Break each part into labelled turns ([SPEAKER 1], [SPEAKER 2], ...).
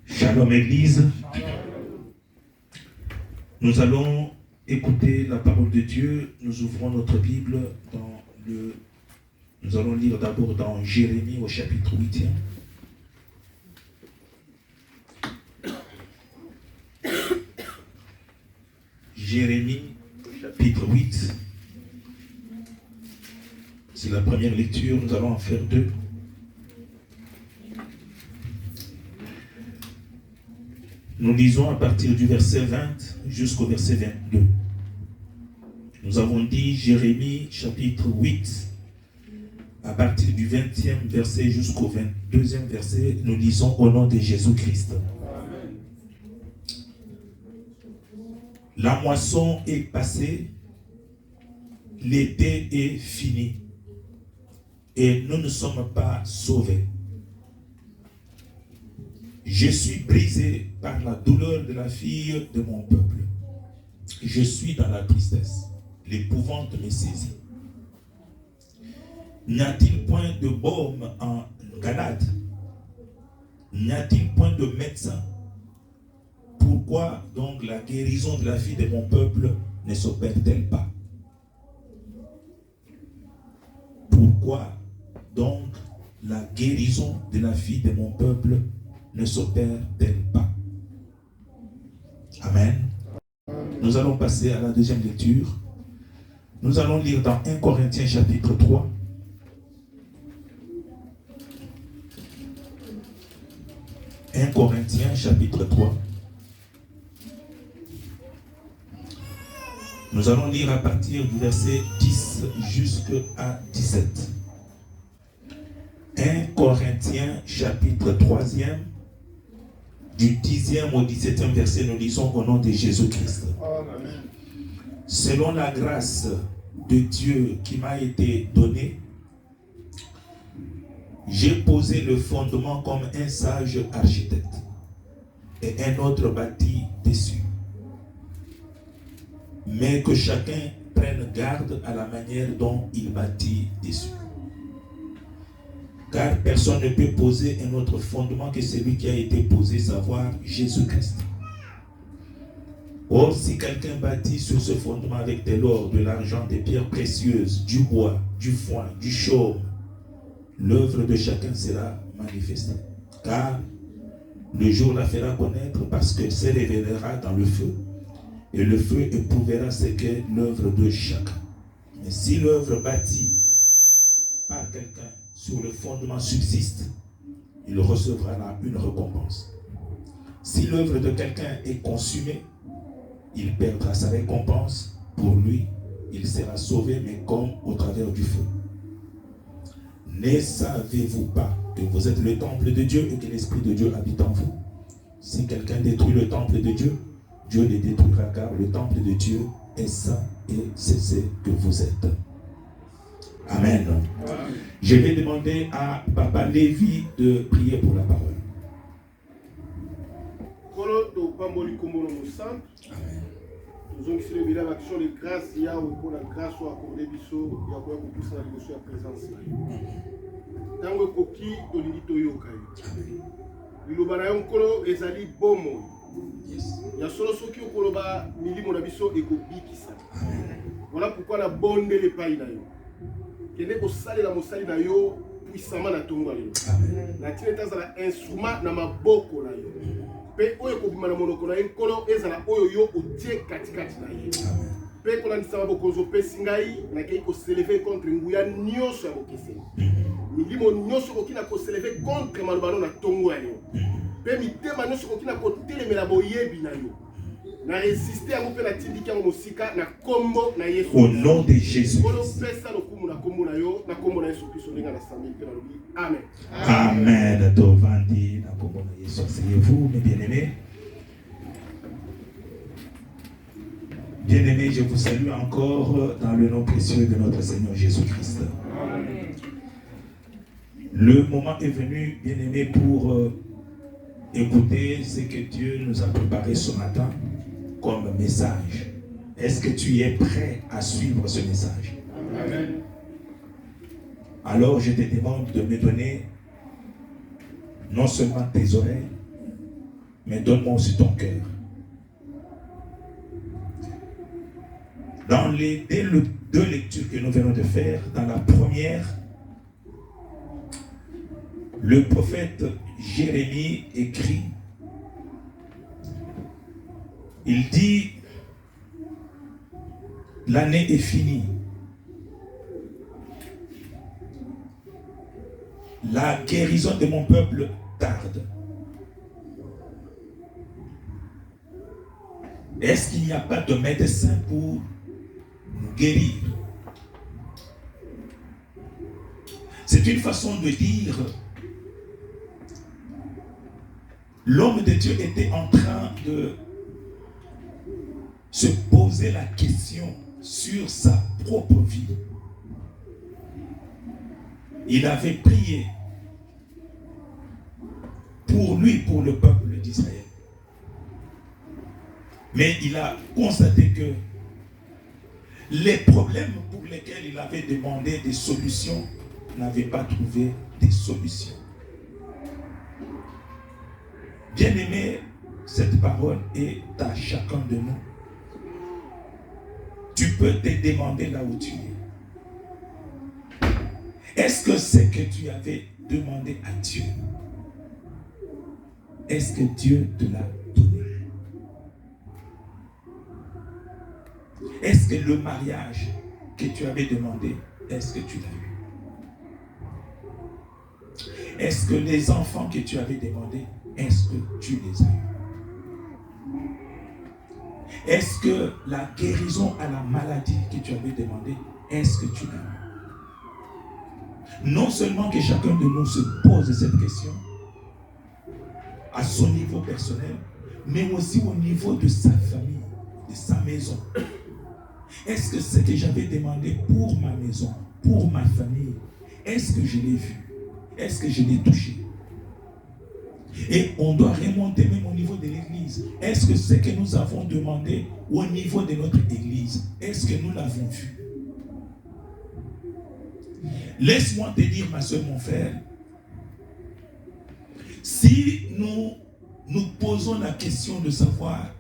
[SPEAKER 1] Shalom Église, nous allons écouter la parole de Dieu. Nous ouvrons notre Bible nous allons lire d'abord dans Jérémie au chapitre 8. Jérémie au chapitre 8. C'est la première lecture, nous allons en faire deux. Nous lisons à partir du verset 20 jusqu'au verset 22. Nous avons dit Jérémie chapitre 8, à partir du 20e verset jusqu'au 22e verset, nous lisons au nom de Jésus-Christ. La moisson est passée, l'été est fini, et nous ne sommes pas sauvés. Je suis brisé par la douleur de la fille de mon peuple. Je suis dans la tristesse. L'épouvante me saisit. N'y a-t-il point de baume en Galade? N'y a-t-il point de médecin? Pourquoi donc la guérison de la fille de mon peuple ne s'opère-t-elle pas? Pourquoi donc la guérison de la fille de mon peuple ne s'opère-t-elle pas? Amen. Nous allons passer à la deuxième lecture. Nous allons lire dans 1 Corinthiens chapitre 3. 1 Corinthiens chapitre 3. Nous allons lire à partir du verset 10 jusqu'à 17. 1 Corinthiens chapitre 3e, du 10e au 17e verset, nous lisons au nom de Jésus-Christ. Selon la grâce de Dieu qui m'a été donnée, j'ai posé le fondement comme un sage architecte et un autre bâti dessus. Mais que chacun prenne garde à la manière dont il bâtit dessus. Car personne ne peut poser un autre fondement que celui qui a été posé, savoir Jésus-Christ. Or, si quelqu'un bâtit sur ce fondement avec de l'or, de l'argent, des pierres précieuses, du bois, du foin, du chaume, l'œuvre de chacun sera manifestée. Car le jour la fera connaître parce qu'elle se révélera dans le feu. Et le feu éprouvera ce qu'est l'œuvre de chacun. Mais si l'œuvre bâtie par quelqu'un sur le fondement subsiste, il recevra là une récompense. Si l'œuvre de quelqu'un est consumée, il perdra sa récompense. Pour lui, il sera sauvé, mais comme au travers du feu. Ne savez-vous pas que vous êtes le temple de Dieu et que l'Esprit de Dieu habite en vous? Si quelqu'un détruit le temple de Dieu, Dieu le détruira, car le temple de Dieu est saint et c'est ce que vous êtes. Amen. Je vais demander à Papa Lévi de prier pour la parole. Amen.
[SPEAKER 2] Nous avons fait une action de grâce pour la grâce à accorder biso ya kwa kupusa na biso ya présence na yo. Tango koki to lito yoka yo. Liloba na yo nkolo ezali bomo. Yes. Ya solo soki okoloba milimo na biso ekobikisa. Voilà pourquoi la bonde les paille na yo. Kende ko sale la mosali na yo puissamment na tongo na yo. Na tineta za instrument na maboko na yo. Pe oyo kobima na monoko na nkolo ezala oyo yo otie katikati na ye. Pe kola ndisama bokonzo pesi ngai na kei ko s'élever contre nguya nyonso ya bokese. Milimo nyonso kokina ko s'élever contre malobano na tongo ya yo. Pe mitema nyonso kokina ko telemela boyebi na yo. Na résister à mon père la tindiki ya mosika na kombo na Yesu.
[SPEAKER 1] Au nom de Jésus.
[SPEAKER 2] Kolo pesa lokumu na kombo na yo na kombo na Yesu Kristo ndinga na sami pe na lobi. Amen.
[SPEAKER 1] Amen. Tovandi na kombo na Yesu. Asseyez-vous, mes bien-aimés. Bien-aimés, je vous salue encore dans le nom précieux de notre Seigneur Jésus-Christ. Le moment est venu, bien-aimés, pour écouter ce que Dieu nous a préparé ce matin comme message. Est-ce que tu es prêt à suivre ce message? Amen. Alors je te demande de me donner non seulement tes oreilles, mais donne-moi aussi ton cœur. Dans les deux lectures que nous venons de faire, dans la première, le prophète Jérémie écrit, il dit, l'année est finie. La guérison de mon peuple tarde. Est-ce qu'il n'y a pas de médecin pour nous guérir? C'est une façon de dire, l'homme de Dieu était en train de se poser la question sur sa propre vie. Il avait prié pour lui, pour le peuple d'Israël. Mais il a constaté que les problèmes pour lesquels il avait demandé des solutions n'avaient pas trouvé des solutions. Bien-aimé, cette parole est à chacun de nous. Tu peux te demander là où tu es. Est-ce que ce que tu avais demandé à Dieu, est-ce que Dieu te l'a donné? Est-ce que le mariage que tu avais demandé, est-ce que tu l'as eu? Est-ce que les enfants que tu avais demandé, est-ce que tu les as eus? Est-ce que la guérison à la maladie que tu avais demandé, est-ce que tu l'as eu? Non seulement que chacun de nous se pose cette question à son niveau personnel, mais aussi au niveau de sa famille, de sa maison. Est-ce que ce que j'avais demandé pour ma maison, pour ma famille, est-ce que je l'ai vu? Est-ce que je l'ai touché? Et on doit remonter même au niveau de l'église. Est-ce que ce que nous avons demandé au niveau de notre église, est-ce que nous l'avons vu? Laisse-moi te dire, ma soeur, mon frère, si nous nous posons la question de savoir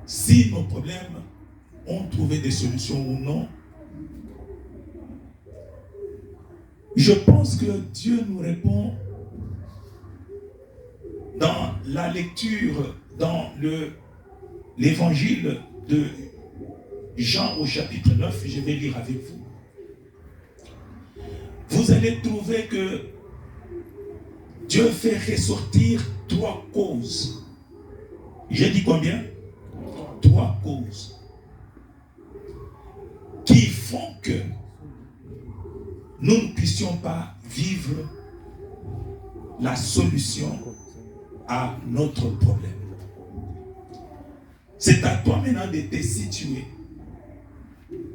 [SPEAKER 1] si nos problèmes ont trouvé des solutions ou non, je pense que Dieu nous répond dans la lecture, dans l'évangile de Jean au chapitre 9, je vais lire avec vous. Vous allez trouver que Dieu fait ressortir 3 causes. J'ai dit combien? 3 causes qui font que nous ne puissions pas vivre la solution à notre problème. C'est à toi maintenant de te situer.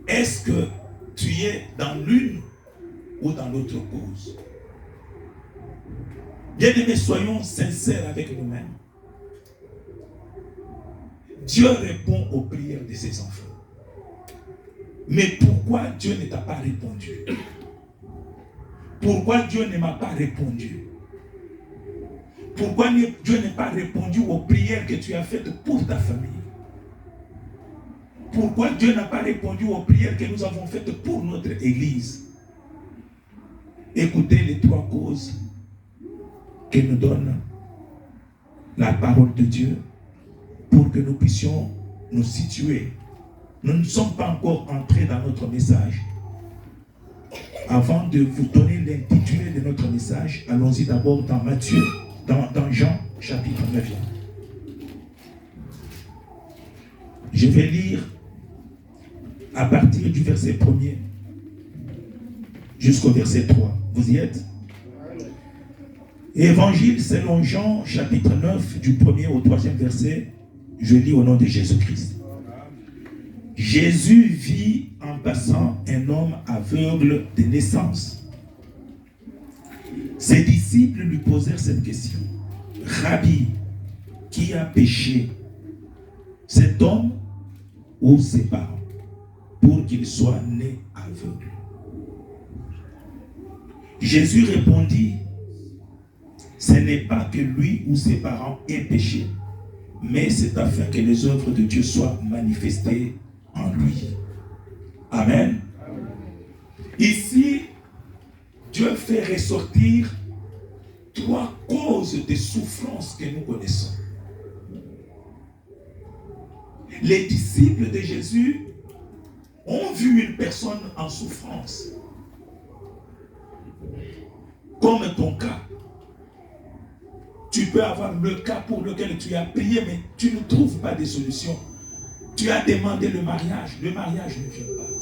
[SPEAKER 1] Est-ce que tu es dans l'une ou dans l'autre cause? Bien-aimés, soyons sincères avec nous-mêmes. Dieu répond aux prières de ses enfants. Mais pourquoi Dieu ne t'a pas répondu? Pourquoi Dieu ne m'a pas répondu? Pourquoi Dieu n'a pas répondu aux prières que tu as faites pour ta famille? Pourquoi Dieu n'a pas répondu aux prières que nous avons faites pour notre église? Écoutez les 3 causes que nous donne la parole de Dieu pour que nous puissions nous situer. Nous ne sommes pas encore entrés dans notre message. Avant de vous donner l'intitulé de notre message, allons-y d'abord dans Matthieu, dans Jean chapitre 9. Je vais lire à partir du verset 1er jusqu'au verset 3. Vous y êtes? Évangile selon Jean chapitre 9 du 1er au 3e verset. Je lis au nom de Jésus-Christ. Jésus vit en passant un homme aveugle de naissance. Ses disciples lui posèrent cette question. Rabbi, qui a péché, cet homme ou ses parents, pour qu'il soit né aveugle? Jésus répondit, ce n'est pas que lui ou ses parents aient péché, mais c'est afin que les œuvres de Dieu soient manifestées en lui. Amen. Ici, Dieu fait ressortir 3 causes de souffrance que nous connaissons. Les disciples de Jésus ont vu une personne en souffrance. Comme ton cas. Tu peux avoir le cas pour lequel tu as prié, mais tu ne trouves pas de solution. Tu as demandé le mariage ne vient pas.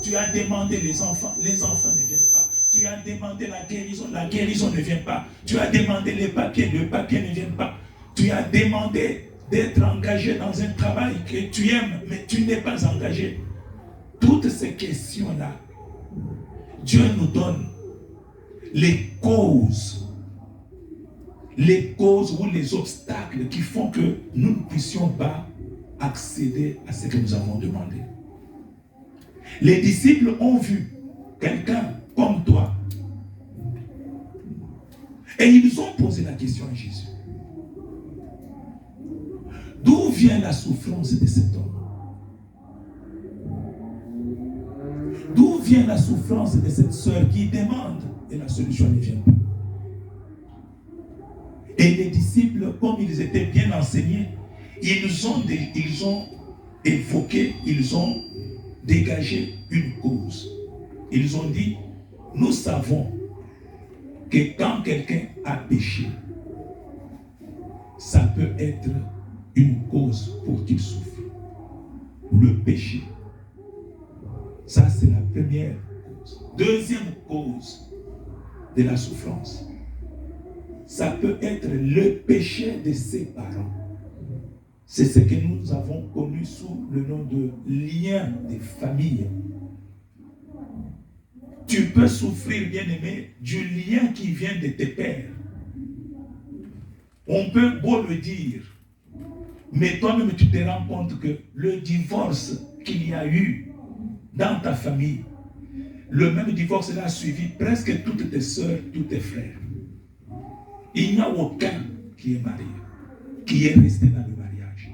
[SPEAKER 1] Tu as demandé les enfants ne viennent pas. Tu as demandé la guérison ne vient pas. Tu as demandé les papiers ne viennent pas. Tu as demandé d'être engagé dans un travail que tu aimes, mais tu n'es pas engagé. Toutes ces questions-là, Dieu nous donne les causes ou les obstacles qui font que nous ne puissions pas accéder à ce que nous avons demandé. Les disciples ont vu quelqu'un comme toi et ils ont posé la question à Jésus. D'où vient la souffrance de cet homme? D'où vient la souffrance de cette sœur qui demande et la solution ne vient pas? Et les disciples, comme ils étaient bien enseignés, ils ont évoqué, ils ont dégagé une cause. Ils ont dit, nous savons que quand quelqu'un a péché, ça peut être une cause pour qu'il souffre. Le péché. Ça, c'est la première cause. Deuxième cause de la souffrance. Ça peut être le péché de ses parents. C'est ce que nous avons connu sous le nom de lien de famille. Tu peux souffrir, bien-aimé, du lien qui vient de tes pères. On peut beau le dire, mais toi-même tu te rends compte que le divorce qu'il y a eu dans ta famille, le même divorce là a suivi presque toutes tes soeurs, tous tes frères. Il n'y a aucun qui est marié, qui est resté dans le mariage.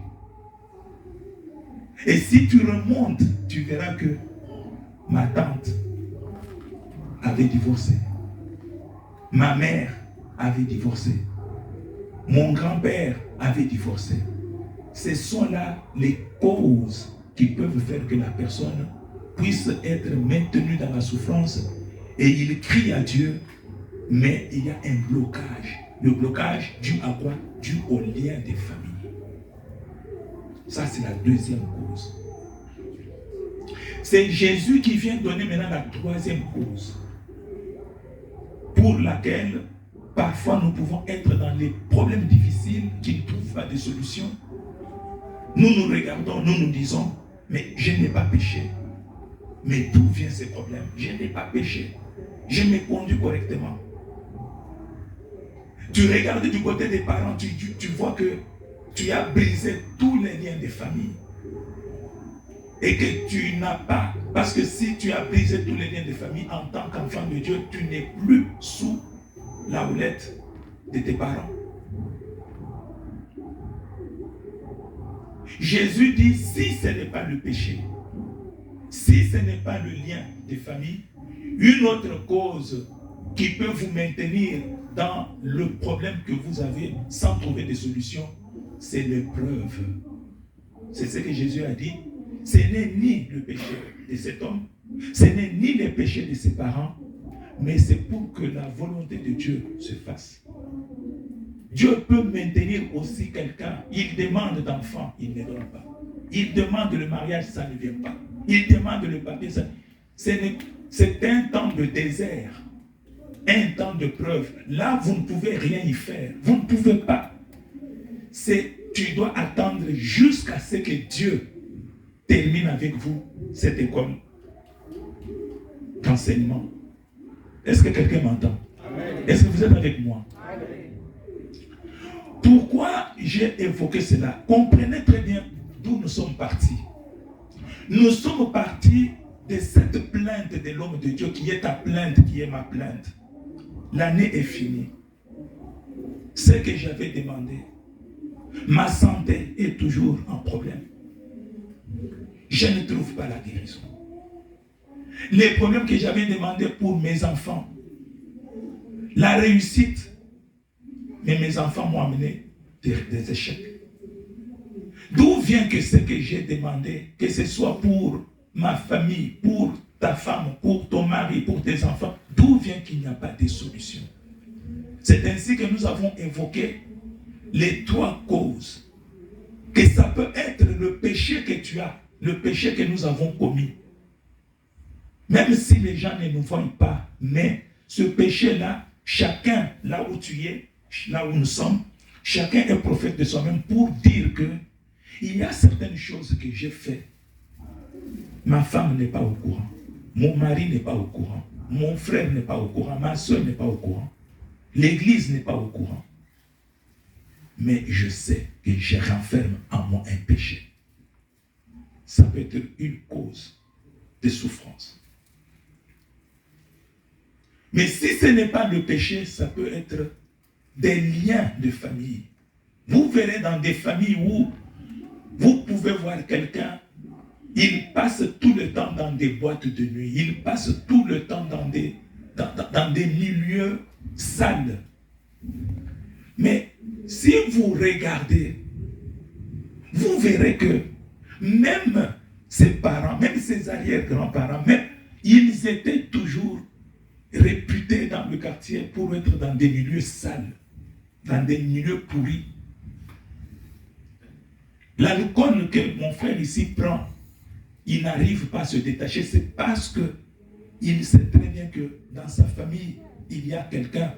[SPEAKER 1] Et si tu remontes, tu verras que ma tante avait divorcé. Ma mère avait divorcé. Mon grand-père avait divorcé. Ce sont là les causes qui peuvent faire que la personne puisse être maintenue dans la souffrance et il crie à Dieu, mais il y a un blocage. Le blocage dû à quoi? Dû au lien des familles. Ça, c'est la deuxième cause. C'est Jésus qui vient donner maintenant la troisième cause pour laquelle parfois nous pouvons être dans les problèmes difficiles qui ne trouvent pas de solution. Nous nous regardons, nous nous disons, mais je n'ai pas péché. Mais d'où viennent ces problèmes? Je n'ai pas péché. Je me conduis correctement. Tu regardes du côté des parents, tu vois que tu as brisé tous les liens de famille. Et que tu n'as pas, parce que si tu as brisé tous les liens de famille en tant qu'enfant de Dieu, tu n'es plus sous la houlette de tes parents. Jésus dit, si ce n'est pas le péché, si ce n'est pas le lien de famille, une autre cause qui peut vous maintenir dans le problème que vous avez sans trouver de solution, c'est l'épreuve. C'est ce que Jésus a dit. Ce n'est ni le péché de cet homme, ce n'est ni le péché de ses parents, mais c'est pour que la volonté de Dieu se fasse. Dieu peut maintenir aussi quelqu'un. Il demande d'enfant, il ne donne pas. Il demande le mariage, ça ne vient pas. Il demande le papier, ça. C'est un temps de désert, un temps de preuve. Là, vous ne pouvez rien y faire. Vous ne pouvez pas. C'est tu dois attendre jusqu'à ce que Dieu termine avec vous cette école d'enseignement. Est-ce que quelqu'un m'entend? Est-ce que vous êtes avec moi? Pourquoi j'ai évoqué cela? Comprenez très bien d'où nous sommes partis. Nous sommes partis de cette plainte de l'homme de Dieu qui est ta plainte, qui est ma plainte. L'année est finie. Ce que j'avais demandé, ma santé est toujours en problème. Je ne trouve pas la guérison. Les problèmes que j'avais demandé pour mes enfants, la réussite, mais mes enfants m'ont amené des échecs. D'où vient que ce que j'ai demandé, que ce soit pour ma famille, pour ta femme, pour ton mari, pour tes enfants, d'où vient qu'il n'y a pas de solution? C'est ainsi que nous avons évoqué les trois causes. Que ça peut être le péché que tu as, le péché que nous avons commis. Même si les gens ne nous voient pas, mais ce péché-là, chacun, là où tu es, là où nous sommes, chacun est prophète de soi-même pour dire que il y a certaines choses que j'ai faites. Ma femme n'est pas au courant. Mon mari n'est pas au courant. Mon frère n'est pas au courant. Ma soeur n'est pas au courant. L'église n'est pas au courant. Mais je sais que je renferme en moi un péché. Ça peut être une cause de souffrance. Mais si ce n'est pas le péché, ça peut être des liens de famille. Vous verrez dans des familles où vous pouvez voir quelqu'un, il passe tout le temps dans des boîtes de nuit, il passe tout le temps dans des milieux sales. Mais si vous regardez, vous verrez que même ses parents, même ses arrière-grands-parents, même, ils étaient toujours réputés dans le quartier pour être dans des milieux sales, dans des milieux pourris. L'alcool que mon frère ici prend, il n'arrive pas à se détacher, c'est parce que il sait très bien que dans sa famille, il y a quelqu'un,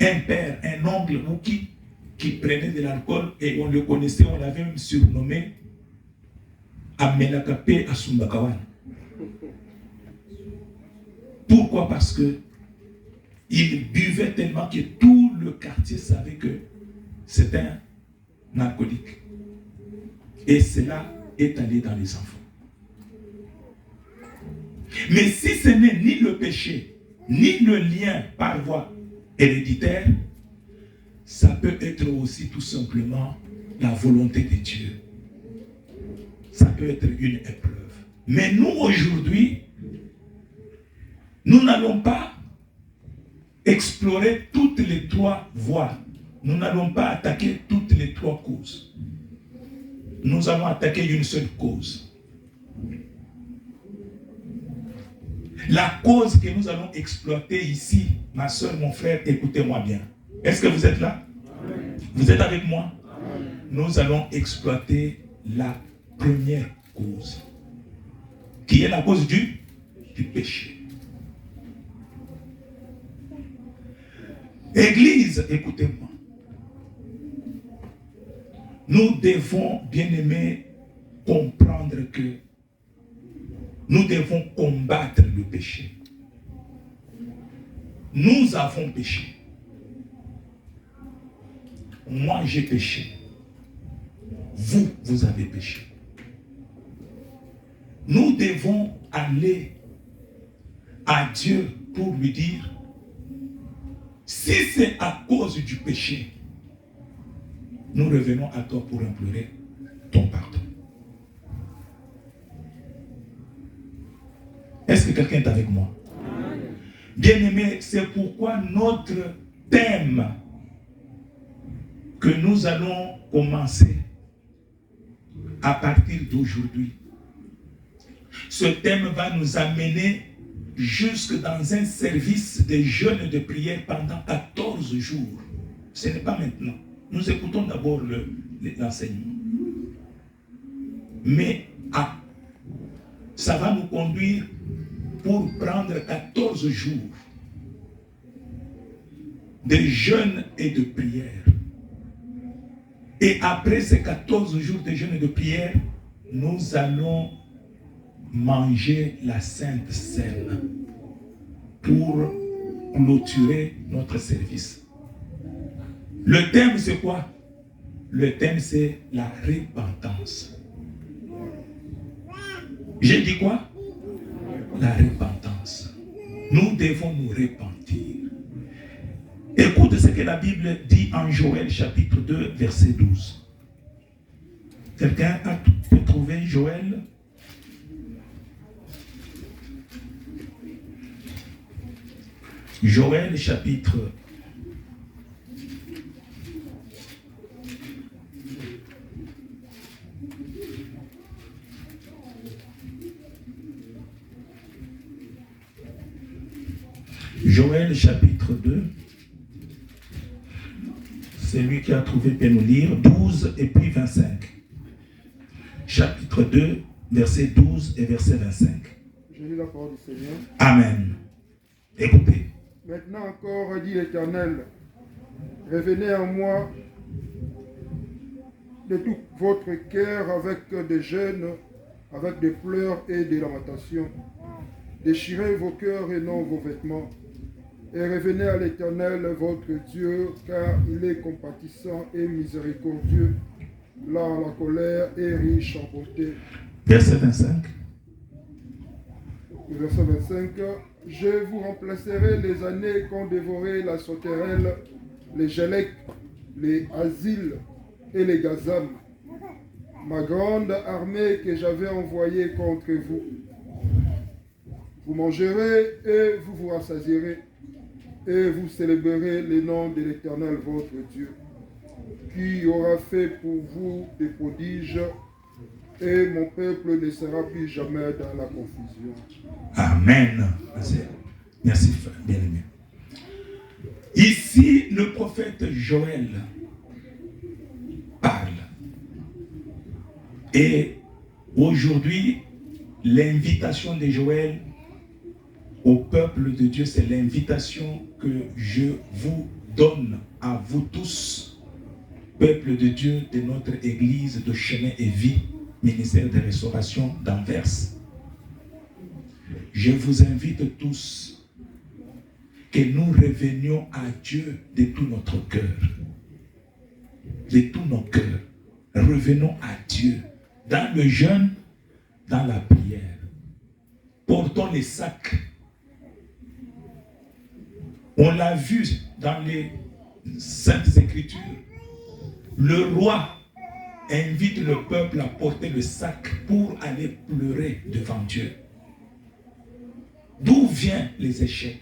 [SPEAKER 1] un père, un oncle ou qui prenait de l'alcool et on le connaissait, on l'avait même surnommé Amenakape Asumbakawan. Pourquoi? Parce que il buvait tellement que tout le quartier savait que c'était un alcoolique. Et cela est allé dans les enfants. Mais si ce n'est ni le péché, ni le lien par voie héréditaire, ça peut être aussi tout simplement la volonté de Dieu. Ça peut être une épreuve. Mais nous, aujourd'hui, nous n'allons pas explorer toutes les trois voies. Nous n'allons pas attaquer toutes les trois causes. Nous allons attaquer une seule cause. La cause que nous allons exploiter ici, ma soeur, mon frère, écoutez-moi bien. Est-ce que vous êtes là? Amen. Vous êtes avec moi? Amen. Nous allons exploiter la première cause, qui est la cause du péché. Église, écoutez-moi. Nous devons, bien-aimés, comprendre que nous devons combattre le péché. Nous avons péché. Moi, j'ai péché. Vous, vous avez péché. Nous devons aller à Dieu pour lui dire, si c'est à cause du péché, nous revenons à toi pour implorer ton pardon. Est-ce que quelqu'un est avec moi? Bien-aimé, c'est pourquoi notre thème que nous allons commencer à partir d'aujourd'hui, ce thème va nous amener jusque dans un service de jeûne de prière pendant 14 jours. Ce n'est pas maintenant. Nous écoutons d'abord l'enseignement. Mais ça va nous conduire pour prendre 14 jours de jeûne et de prière. Et après ces 14 jours de jeûne et de prière, nous allons manger la Sainte Seine pour clôturer notre service. Le thème, c'est quoi? Le thème, c'est la repentance. J'ai dit quoi? La repentance. Nous devons nous repentir. Écoute ce que la Bible dit en Joël chapitre 2, verset 12. Quelqu'un peut trouver Joël? Joël chapitre 2. Celui qui a trouvé peut nous lire 12 et puis 25. Chapitre 2, verset 12 et verset 25.
[SPEAKER 3] Je lis la parole du Seigneur.
[SPEAKER 1] Amen. Écoutez.
[SPEAKER 3] Maintenant encore, dit l'Éternel, revenez à moi de tout votre cœur avec des jeûnes, avec des pleurs et des lamentations. Déchirez vos cœurs et non vos vêtements. Et revenez à l'Éternel, votre Dieu, car il est compatissant et miséricordieux, lent à la colère et riche en bonté.
[SPEAKER 1] Verset 25.
[SPEAKER 3] Le verset 25. Je vous remplacerai les années qu'ont dévoré la sauterelle, les Gélec, les Asiles et les Gazam, ma grande armée que j'avais envoyée contre vous. Vous mangerez et vous vous rassasierez, et vous célébrerez le nom de l'Éternel votre Dieu, qui aura fait pour vous des prodiges, et mon peuple ne sera plus jamais dans la confusion.
[SPEAKER 1] Amen. Merci, bien-aimé. Ici, le prophète Joël parle. Et aujourd'hui, l'invitation de Joël au peuple de Dieu, c'est l'invitation que je vous donne à vous tous, peuple de Dieu de notre église de Chemin et Vie, ministère de restauration d'Anvers. Je vous invite tous que nous revenions à Dieu de tout notre cœur. De tous nos cœurs. Revenons à Dieu dans le jeûne, dans la prière. Portons les sacs. On l'a vu dans les Saintes Écritures. Le roi invite le peuple à porter le sac pour aller pleurer devant Dieu. D'où viennent les échecs?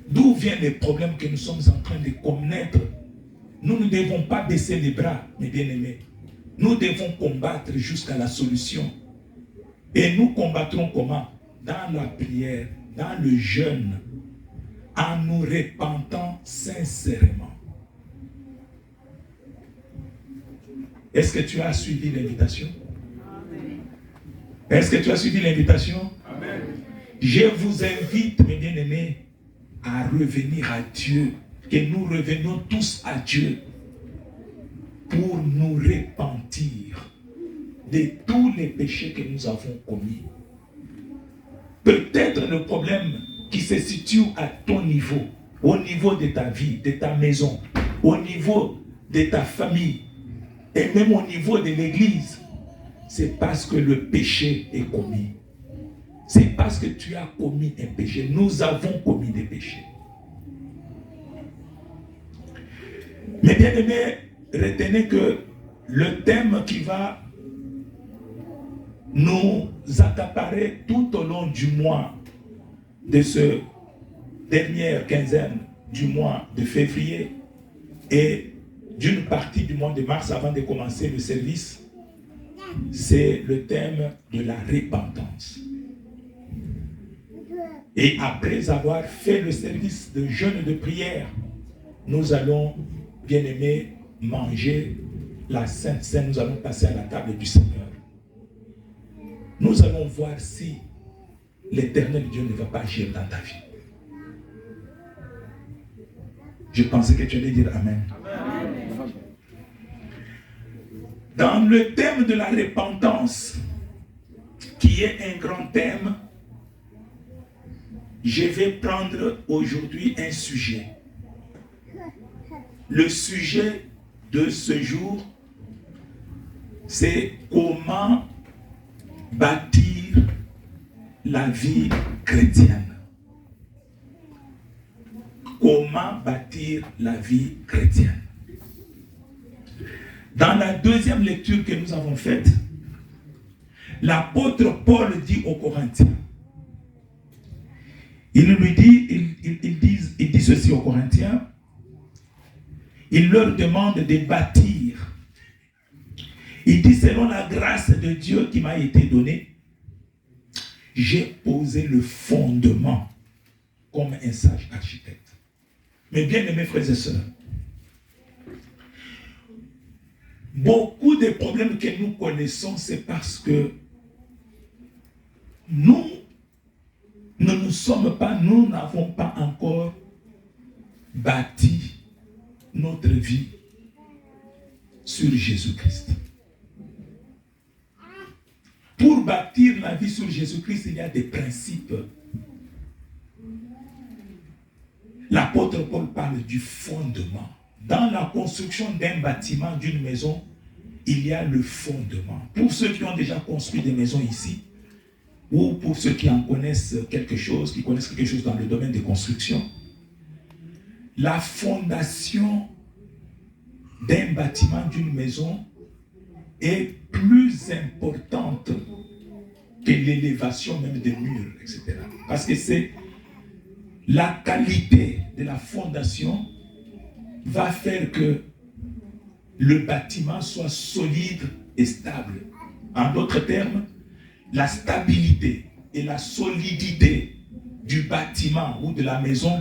[SPEAKER 1] D'où viennent les problèmes que nous sommes en train de connaître? Nous ne devons pas baisser les bras, mes bien-aimés. Nous devons combattre jusqu'à la solution. Et nous combattrons comment? Dans la prière, dans le jeûne, en nous repentant sincèrement. Est-ce que tu as suivi l'invitation? Est-ce que tu as suivi l'invitation? Amen. Je vous invite, mes bien-aimés, à revenir à Dieu, que nous revenions tous à Dieu pour nous repentir de tous les péchés que nous avons commis. Peut-être le problème qui se situe à ton niveau, au niveau de ta vie, de ta maison, au niveau de ta famille, et même au niveau de l'église, c'est parce que le péché est commis. C'est parce que tu as commis un péché. Nous avons commis des péchés. Mais bien aimés, retenez que le thème qui va nous accaparer tout au long du mois de ce dernière quinzaine du mois de février et d'une partie du mois de mars avant de commencer le service, c'est le thème de la repentance. Et après avoir fait le service de jeûne et de prière, nous allons, bien aimés, manger la Sainte Seine. Nous allons passer à la table du Seigneur. Nous allons voir si l'Éternel Dieu ne va pas agir dans ta vie. Je pensais que tu allais dire Amen. Amen. Dans le thème de la repentance, qui est un grand thème, je vais prendre aujourd'hui un sujet. Le sujet de ce jour, c'est comment bâtir la vie chrétienne. Comment bâtir la vie chrétienne. Dans la deuxième lecture que nous avons faite, l'apôtre Paul dit aux Corinthiens, il dit ceci aux Corinthiens, il leur demande de bâtir. Il dit, selon la grâce de Dieu qui m'a été donnée, j'ai posé le fondement comme un sage architecte. Mais bien aimés frères et sœurs, beaucoup des problèmes que nous connaissons, c'est parce que nous n'avons pas encore bâti notre vie sur Jésus-Christ. Pour bâtir la vie sur Jésus-Christ, il y a des principes. L'apôtre Paul parle du fondement. Dans la construction d'un bâtiment, d'une maison, il y a le fondement. Pour ceux qui ont déjà construit des maisons ici, ou pour ceux qui en connaissent quelque chose, qui connaissent quelque chose dans le domaine des constructions, la fondation d'un bâtiment, d'une maison, est plus importante que l'élévation même des murs, etc. Parce que c'est la qualité de la fondation va faire que le bâtiment soit solide et stable. En d'autres termes, la stabilité et la solidité du bâtiment ou de la maison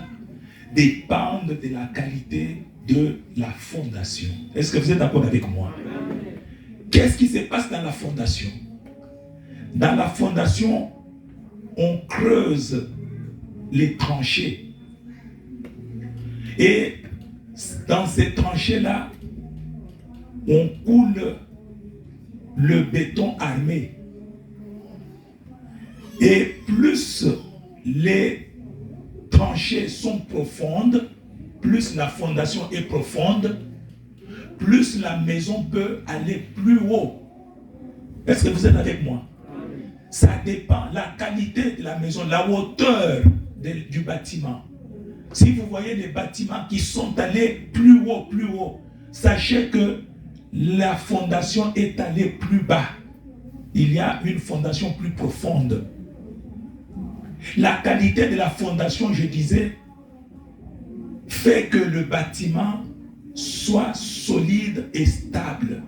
[SPEAKER 1] dépendent de la qualité de la fondation. Est-ce que vous êtes d'accord avec moi? Qu'est-ce qui se passe dans la fondation? Dans la fondation, on creuse les tranchées. Et dans ces tranchées-là, on coule le béton armé. Et plus les tranchées sont profondes, plus la fondation est profonde, plus la maison peut aller plus haut. Est-ce que vous êtes avec moi? Ça dépend, la qualité de la maison, la hauteur du bâtiment. Si vous voyez les bâtiments qui sont allés plus haut, sachez que la fondation est allée plus bas. Il y a une fondation plus profonde. La qualité de la fondation, je disais, fait que le bâtiment soit solide et stable.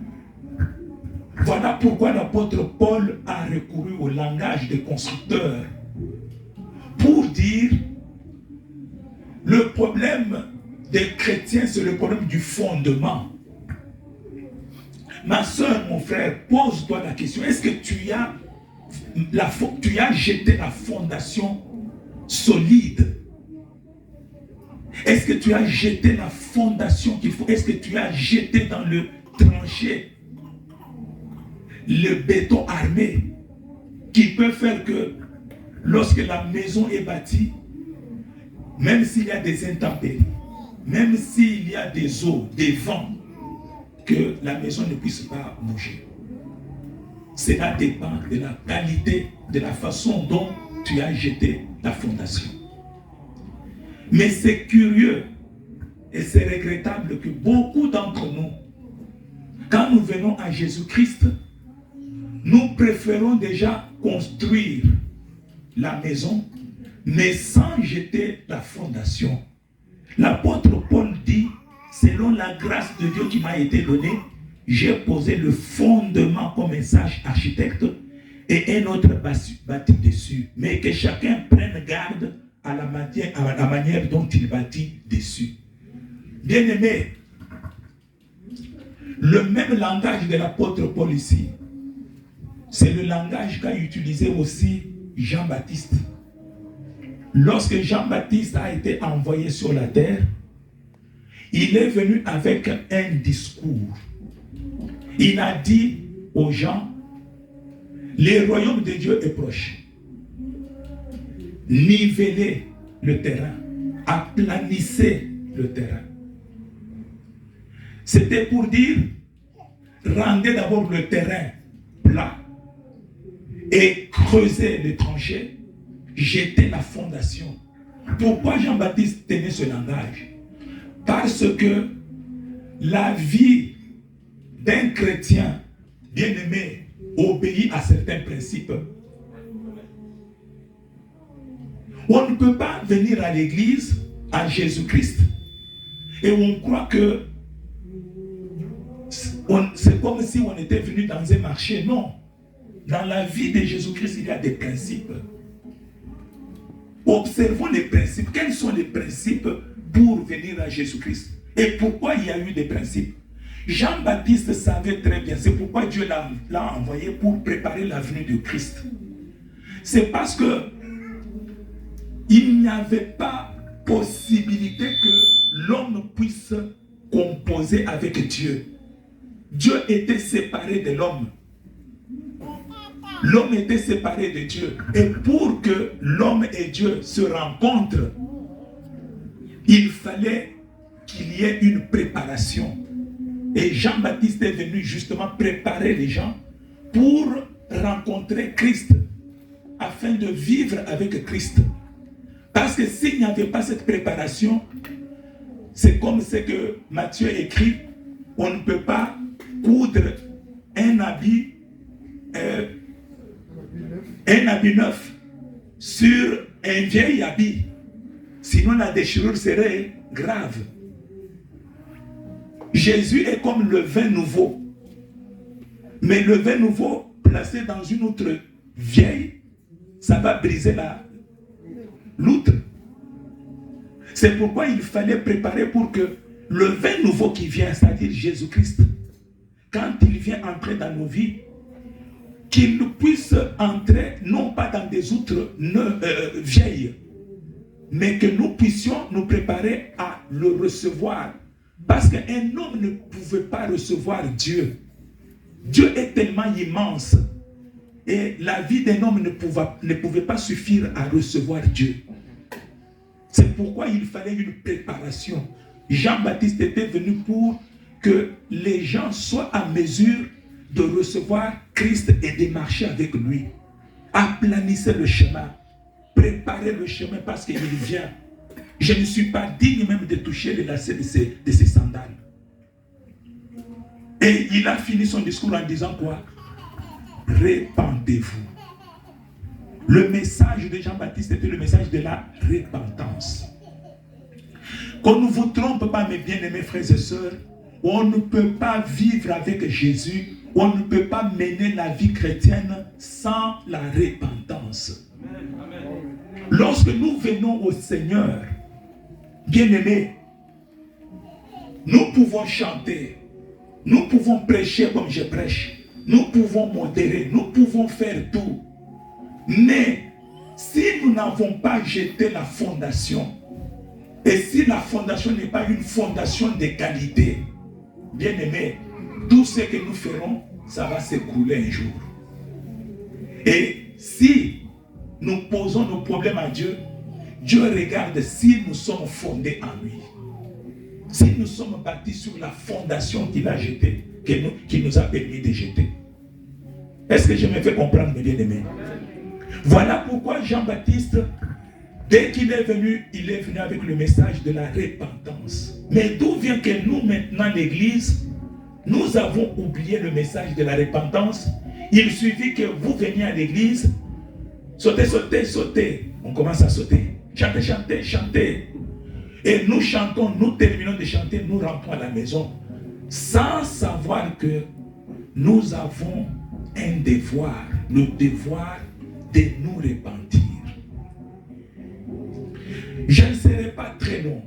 [SPEAKER 1] Voilà pourquoi l'apôtre Paul a recouru au langage des constructeurs pour dire le problème des chrétiens, c'est le problème du fondement. Ma soeur, mon frère, pose-toi la question, est-ce que tu as jeté la fondation solide? Est-ce que tu as jeté la fondation qu'il faut? Est-ce que tu as jeté dans le tranché le béton armé qui peut faire que lorsque la maison est bâtie, même s'il y a des intempéries, même s'il y a des eaux, des vents, que la maison ne puisse pas bouger? Cela dépend de la qualité, de la façon dont tu as jeté la fondation. Mais c'est curieux et c'est regrettable que beaucoup d'entre nous, quand nous venons à Jésus-Christ, nous préférons déjà construire la maison, mais sans jeter la fondation. L'apôtre Paul dit, selon la grâce de Dieu qui m'a été donnée, j'ai posé le fondement comme un sage architecte et un autre bâtit dessus. Mais que chacun prenne garde à la manière dont il bâtit dessus. Bien-aimés, le même langage de l'apôtre Paul ici, c'est le langage qu'a utilisé aussi Jean-Baptiste. Lorsque Jean-Baptiste a été envoyé sur la terre, il est venu avec un discours. Il a dit aux gens, le royaume de Dieu est proche. Nivelez le terrain, aplanissez le terrain. C'était pour dire, rendez d'abord le terrain plat et creusez les tranchées, jetez la fondation. Pourquoi Jean-Baptiste tenait ce langage? Parce que la vie d'un chrétien bien-aimé obéit à certains principes. On ne peut pas venir à l'église, à Jésus-Christ, et on croit que c'est comme si on était venu dans un marché. Non. Dans la vie de Jésus-Christ, il y a des principes. Observons les principes. Quels sont les principes pour venir à Jésus-Christ? Et pourquoi il y a eu des principes? Jean-Baptiste savait très bien. C'est pourquoi Dieu l'a envoyé pour préparer la venue de Christ. C'est parce que il n'y avait pas possibilité que l'homme puisse composer avec Dieu. Dieu était séparé de l'homme. L'homme était séparé de Dieu. Et pour que l'homme et Dieu se rencontrent, il fallait qu'il y ait une préparation. Et Jean-Baptiste est venu justement préparer les gens pour rencontrer Christ, afin de vivre avec Christ. Parce que s'il n'y avait pas cette préparation, c'est comme ce que Matthieu écrit, on ne peut pas coudre un habit neuf sur un vieil habit. Sinon la déchirure serait grave. Jésus est comme le vin nouveau. Mais le vin nouveau placé dans une outre vieille, ça va briser l'outre. C'est pourquoi il fallait préparer pour que le vin nouveau qui vient, c'est-à-dire Jésus-Christ, quand il vient entrer dans nos vies, qu'il puisse entrer non pas dans des outres vieilles, mais que nous puissions nous préparer à le recevoir. Parce qu'un homme ne pouvait pas recevoir Dieu. Dieu est tellement immense. Et la vie d'un homme ne pouvait pas suffire à recevoir Dieu. C'est pourquoi il fallait une préparation. Jean-Baptiste était venu pour que les gens soient à mesure de recevoir Christ et de marcher avec lui. Aplanissez le chemin. Préparez le chemin parce qu'il vient. Je ne suis pas digne même de toucher les lacets de ses sandales. Et il a fini son discours en disant quoi? Répandez-vous. Le message de Jean-Baptiste était le message de la repentance. Qu'on ne vous trompe pas, mes bien-aimés frères et sœurs, on ne peut pas vivre avec Jésus, on ne peut pas mener la vie chrétienne sans la repentance. Lorsque nous venons au Seigneur, bien-aimés, nous pouvons chanter, nous pouvons prêcher comme je prêche, nous pouvons modérer, nous pouvons faire tout. Mais si nous n'avons pas jeté la fondation, et si la fondation n'est pas une fondation de qualité, bien aimé, tout ce que nous ferons, ça va s'écrouler un jour. Et si nous posons nos problèmes à Dieu, Dieu regarde si nous sommes fondés en lui. Si nous sommes bâtis sur la fondation qu'il a jetée, qu'il nous a permis de jeter. Est-ce que je me fais comprendre, mes bien-aimés? Voilà pourquoi Jean-Baptiste, dès qu'il est venu avec le message de la repentance. Mais d'où vient que nous, maintenant, l'Église, nous avons oublié le message de la repentance? Il suffit que vous veniez à l'Église, sautez, sautez, sautez. On commence à sauter. Chantez, chantez, chantez. Et nous chantons, nous terminons de chanter, nous rentrons à la maison, sans savoir que nous avons un devoir, le devoir de nous repentir. Je ne serai pas très long,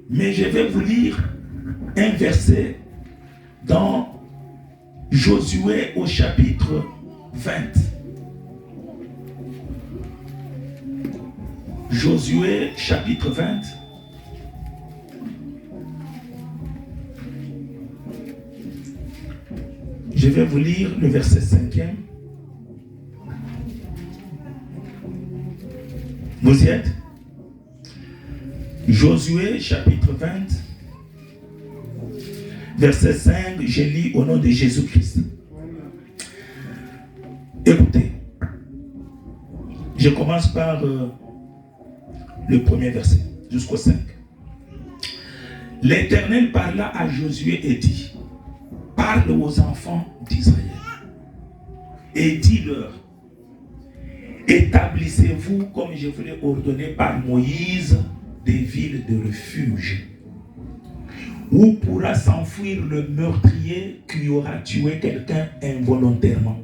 [SPEAKER 1] mais je vais vous lire un verset dans Josué au chapitre 20. Josué chapitre 20. vais vous lire le verset 5e. Vous y êtes? Josué, chapitre 20, verset 5, je lis au nom de Jésus-Christ. Écoutez, je commence par le premier verset, jusqu'au 5. L'Éternel parla à Josué et dit, parle aux enfants d'Israël et dis-leur, établissez-vous comme je vous l'ai ordonné par Moïse des villes de refuge où pourra s'enfuir le meurtrier qui aura tué quelqu'un involontairement,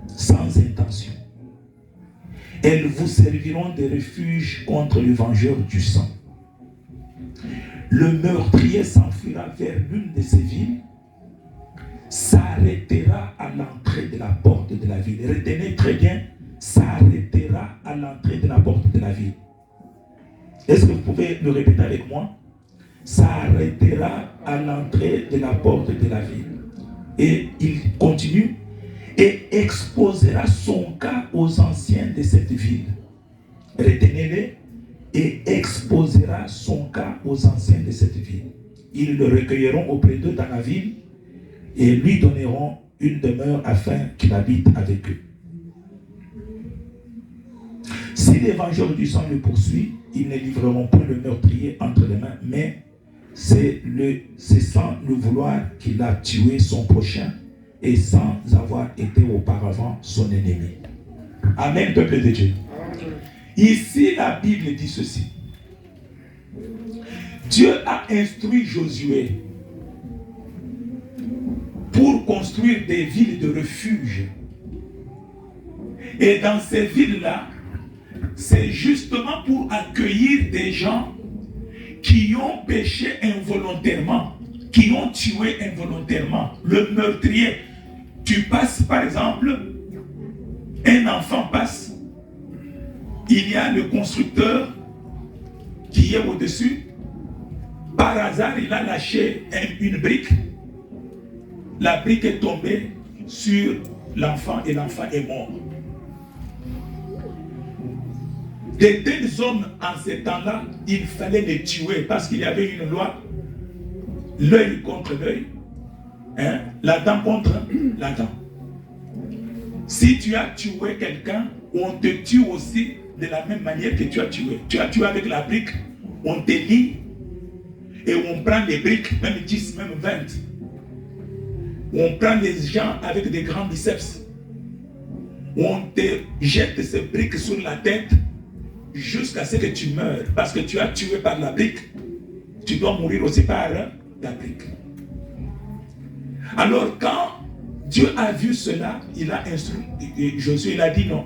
[SPEAKER 1] sans intention. Elles vous serviront de refuge contre le vengeur du sang. Le meurtrier s'enfuira vers l'une de ces villes, s'arrêtera à l'entrée de la porte de la ville. Retenez très bien, s'arrêtera à l'entrée de la porte de la ville. Est-ce que vous pouvez le répéter avec moi? S'arrêtera à l'entrée de la porte de la ville. Et il continue, et exposera son cas aux anciens de cette ville. Retenez-les, et exposera son cas aux anciens de cette ville. Ils le recueilleront auprès d'eux dans la ville et lui donneront une demeure afin qu'il habite avec eux. Si les vengeurs du sang le poursuivent, ils ne livreront point le meurtrier entre les mains, mais c'est sans le vouloir qu'il a tué son prochain et sans avoir été auparavant son ennemi. Amen, peuple de Dieu. Ici, la Bible dit ceci. Dieu a instruit Josué pour construire des villes de refuge. Et dans ces villes-là, c'est justement pour accueillir des gens qui ont péché involontairement, qui ont tué involontairement. Le meurtrier, tu passes par exemple, un enfant passe, il y a le constructeur qui est au-dessus, par hasard il a lâché une brique, la brique est tombée sur l'enfant et l'enfant est mort. De tels hommes en ces temps-là, il fallait les tuer parce qu'il y avait une loi, l'œil contre l'œil, hein, la dent contre la dent. Si tu as tué quelqu'un, on te tue aussi de la même manière que tu as tué. Tu as tué avec la brique, on te lie et on prend les briques, même 10, même 20. On prend les gens avec des grands biceps. On te jette ces briques sur la tête jusqu'à ce que tu meurs. Parce que tu as tué par la brique, tu dois mourir aussi par la brique. Alors quand Dieu a vu cela, il a instruit Josué, il a dit non.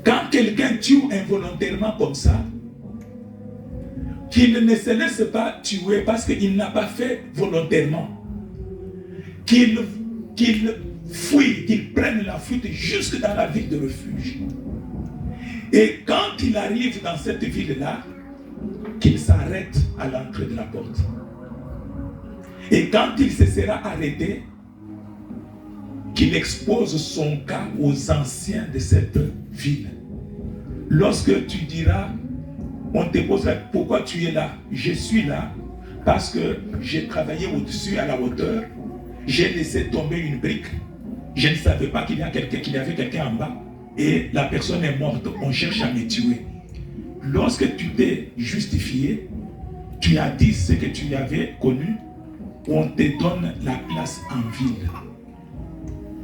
[SPEAKER 1] Quand quelqu'un tue involontairement comme ça, qu'il ne se laisse pas tuer parce qu'il n'a pas fait volontairement. Qu'il fuit, qu'il prenne la fuite jusque dans la ville de refuge. Et quand il arrive dans cette ville-là, qu'il s'arrête à l'entrée de la porte. Et quand il se sera arrêté, qu'il expose son cas aux anciens de cette ville. Lorsque tu diras, on te pose pourquoi tu es là? Je suis là parce que j'ai travaillé au-dessus à la hauteur. J'ai laissé tomber une brique. Je ne savais pas qu'il y avait quelqu'un en bas. Et la personne est morte. On cherche à me tuer. Lorsque tu t'es justifié, tu as dit ce que tu avais connu, on te donne la place en ville.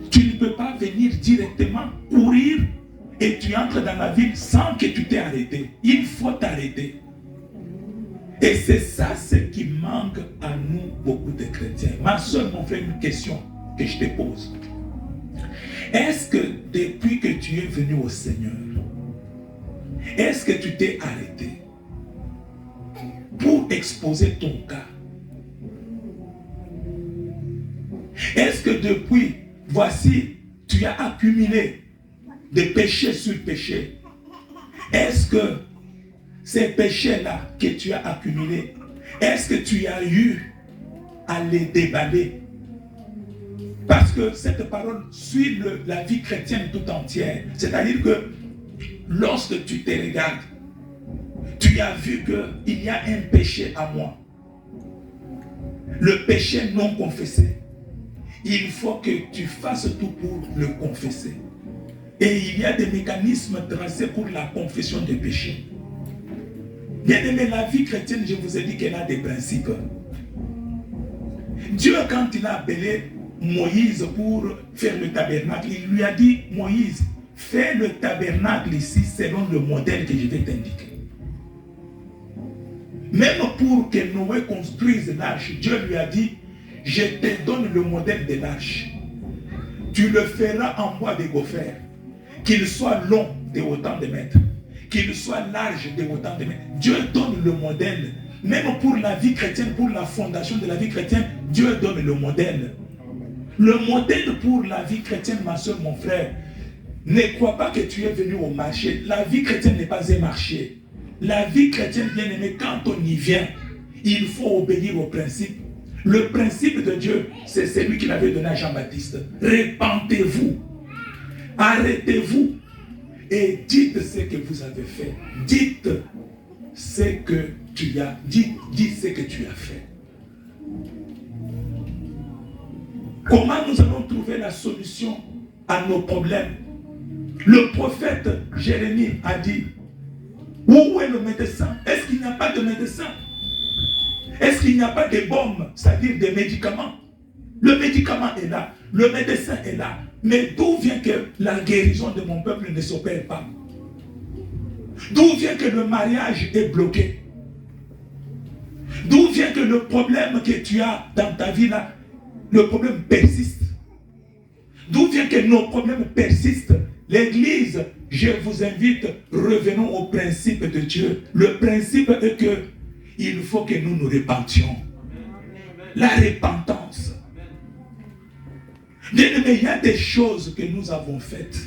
[SPEAKER 1] Tu ne peux pas venir directement courir et tu entres dans la ville sans que tu t'aies arrêté. Il faut t'arrêter. Et c'est ça ce qui manque à nous, beaucoup de chrétiens. Ma soeur, mon frère, une question que je te pose. Est-ce que depuis que tu es venu au Seigneur, est-ce que tu t'es arrêté pour exposer ton cas? Est-ce que depuis, voici, tu as accumulé des péchés sur péchés? Est-ce que ces péchés-là que tu as accumulés, est-ce que tu as eu à les déballer? Parce que cette parole suit la vie chrétienne tout entière. C'est-à-dire que lorsque tu te regardes, tu as vu qu'il y a un péché à moi. Le péché non confessé. Il faut que tu fasses tout pour le confesser. Et il y a des mécanismes tracés pour la confession des péchés. Bien aimé, la vie chrétienne, je vous ai dit qu'elle a des principes. Dieu, quand il a appelé Moïse pour faire le tabernacle, il lui a dit, Moïse, fais le tabernacle ici selon le modèle que je vais t'indiquer. Même pour que Noé construise l'arche, Dieu lui a dit, je te donne le modèle de l'arche. Tu le feras en bois de gopher, qu'il soit long de autant de mètres, qu'il soit large de autant de mètres. Dieu donne le modèle. Même pour la vie chrétienne, pour la fondation de la vie chrétienne, Dieu donne le modèle. Le modèle pour la vie chrétienne, ma soeur, mon frère, ne crois pas que tu es venu au marché. La vie chrétienne n'est pas un marché. La vie chrétienne, bien aimée, quand on y vient, il faut obéir au principe. Le principe de Dieu, c'est celui qu'il avait donné à Jean-Baptiste. Répentez-vous, arrêtez-vous et dites ce que vous avez fait. Dites ce que tu as, dites ce que tu as fait. Comment nous allons trouver la solution à nos problèmes? Le prophète Jérémie a dit, où est le médecin? Est-ce qu'il n'y a pas de médecin? Est-ce qu'il n'y a pas de bombes, c'est-à-dire des médicaments? Le médicament est là, le médecin est là. Mais d'où vient que la guérison de mon peuple ne s'opère pas? D'où vient que le mariage est bloqué? D'où vient que le problème que tu as dans ta vie là, le problème persiste? D'où vient que nos problèmes persistent? L'Église, je vous invite, revenons au principe de Dieu. Le principe est que il faut que nous nous repentions. La repentance. Bien-aimés, il y a des choses que nous avons faites.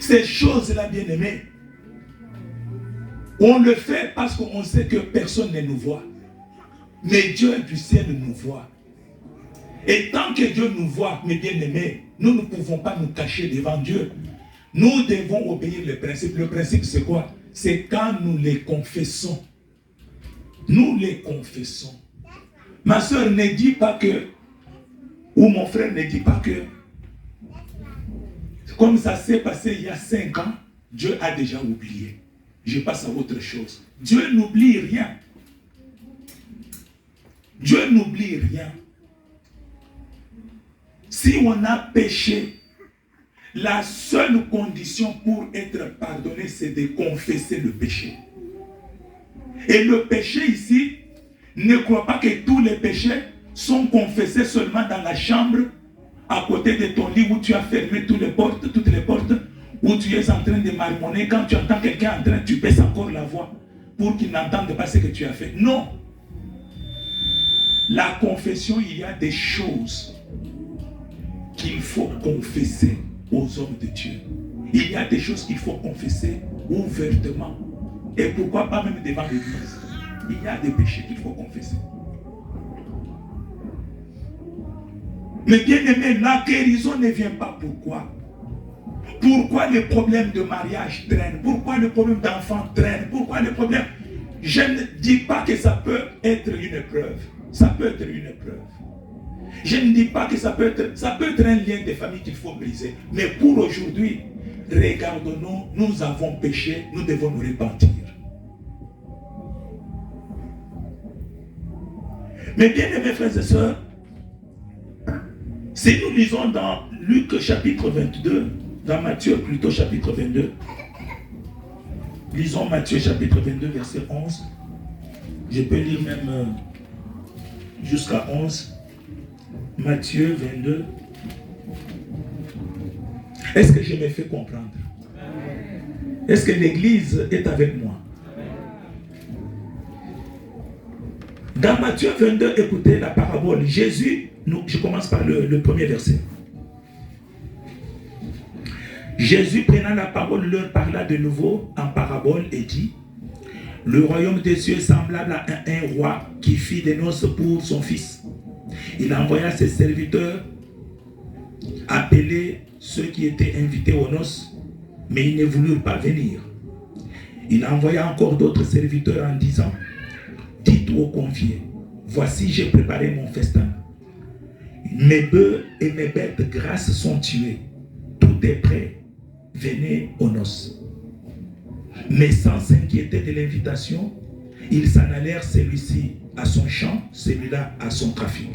[SPEAKER 1] Ces choses-là, bien-aimés, on le fait parce qu'on sait que personne ne nous voit. Mais Dieu du ciel nous voit. Et tant que Dieu nous voit, mes bien-aimés, nous ne pouvons pas nous cacher devant Dieu. Nous devons obéir le principe. Le principe, c'est quoi? C'est quand nous les confessons. Nous les confessons. Ma soeur, ne dit pas que, ou mon frère ne dit pas que, comme ça s'est passé il y a 5 ans, Dieu a déjà oublié. Je passe à autre chose. Dieu n'oublie rien. Dieu n'oublie rien. Si on a péché, la seule condition pour être pardonné, c'est de confesser le péché. Et le péché ici, ne crois pas que tous les péchés sont confessés seulement dans la chambre, à côté de ton lit où tu as fermé toutes les portes, où tu es en train de marmonner. Quand tu entends quelqu'un en train, tu baisses encore la voix pour qu'il n'entende pas ce que tu as fait. Non. La confession, il y a des choses qu'il faut confesser aux hommes de Dieu. Il y a des choses qu'il faut confesser ouvertement. Et pourquoi pas même devant l'Église? Il y a des péchés qu'il faut confesser. Mais bien aimé, la guérison ne vient pas. Pourquoi? Pourquoi les problèmes de mariage traînent? Pourquoi les problèmes d'enfants traînent? Pourquoi les problèmes? Je ne dis pas que ça peut être une épreuve. Ça peut être une épreuve. Je ne dis pas que ça peut être un lien de famille qu'il faut briser. Mais pour aujourd'hui, regardons-nous, nous avons péché, nous devons nous repentir. Mais bien aimés frères et sœurs, si nous lisons dans Luc chapitre 22, dans Matthieu plutôt chapitre 22, lisons Matthieu chapitre 22 verset 11, je peux lire même jusqu'à 11, Matthieu 22. Est-ce que je me fais comprendre? Est-ce que l'Église est avec moi? Dans Matthieu 22, écoutez la parabole. Jésus, je commence par le premier verset. Jésus, prenant la parole, leur parla de nouveau en parabole et dit: le royaume des cieux est semblable à un roi qui fit des noces pour son fils. Il envoya ses serviteurs appeler ceux qui étaient invités aux noces, mais ils ne voulurent pas venir. Il envoya encore d'autres serviteurs en disant, dites aux conviés, voici j'ai préparé mon festin. Mes bœufs et mes bêtes grasses sont tués. Tout est prêt. Venez aux noces. Mais sans s'inquiéter de l'invitation, ils s'en allèrent, celui-ci à son champ, celui-là à son trafic.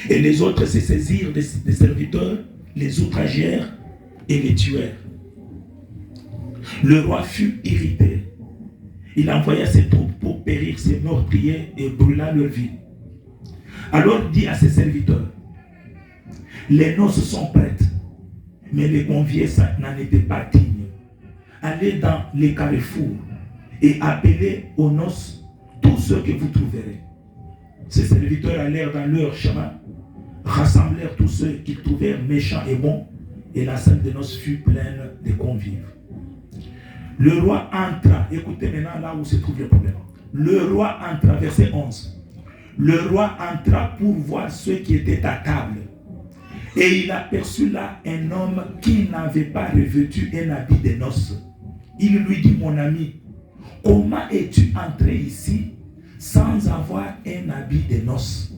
[SPEAKER 1] Et les autres se saisirent des serviteurs, les outragèrent et les tuèrent. Le roi fut irrité. Il envoya ses troupes pour périr ses meurtriers et brûla leur vie. Alors il dit à ses serviteurs, les noces sont prêtes, mais les conviés n'en étaient pas dignes. Allez dans les carrefours et appelez aux noces tous ceux que vous trouverez. Ces serviteurs allèrent dans leur chemin, rassemblèrent tous ceux qu'ils trouvèrent méchants et bons, et la salle de noces fut pleine de convives. Le roi entra, écoutez maintenant là où se trouve le problème. Le roi entra, verset 11. Le roi entra pour voir ceux qui étaient à table. Et il aperçut là un homme qui n'avait pas revêtu un habit de noces. Il lui dit, mon ami, comment es-tu entré ici sans avoir un habit de noces?